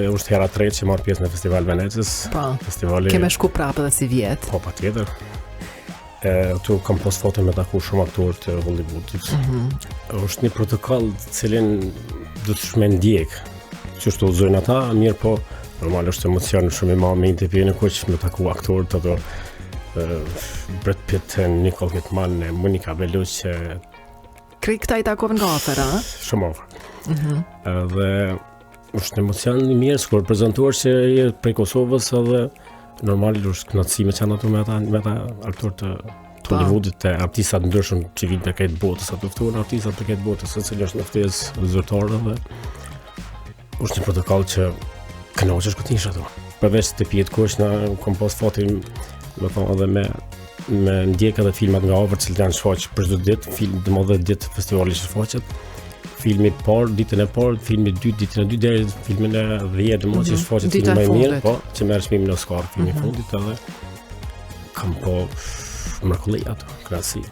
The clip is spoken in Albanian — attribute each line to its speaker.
Speaker 1: Është hera tretë që marr pjesë në Festival Venecës.
Speaker 2: Po.
Speaker 1: Festivali.
Speaker 2: Kemë shku prapë edhe si vjet.
Speaker 1: Po, patjetër. Tu kam pas foto me taku shumë aktorë të Hollywoodit. Është një protokoll të cilin do të shme ndjek. Që shtu udhëzojnë ata, mirë po, normal është emocion shumë i madh me intervjuin e kuq me taku aktorët ato Brad Pitt, Nicole Kidman, Monica Bellucci.
Speaker 2: Këta i takove nga afër, a?
Speaker 1: Shumë afër. Edhe është emocion i mirë kur prezantuar që je prej Kosovës edhe normal është kënaqësi me çan ato me ata aktorë të Hollywoodit, të artistat ndryshëm që vinë për këtë botës, ato ftuan artistat për këtë botës, secili është në ftesë zyrtare dhe është një protokoll që kënaqesh kur ti je ato. Përveç të pijet kush na kom pas fotin, më thonë edhe me ndjek edhe filmat nga afër që janë shfaq për çdo ditë, film të mëdha ditë festivali që shfaqet. Filmi i parë, ditën e parë, filmi i dytë, ditën e dytë deri në filmin e 10 më që shfaqet filmi më i mirë, po, që merr çmimin Oscar filmi i fundit edhe kam po mrekulli ato, krasi.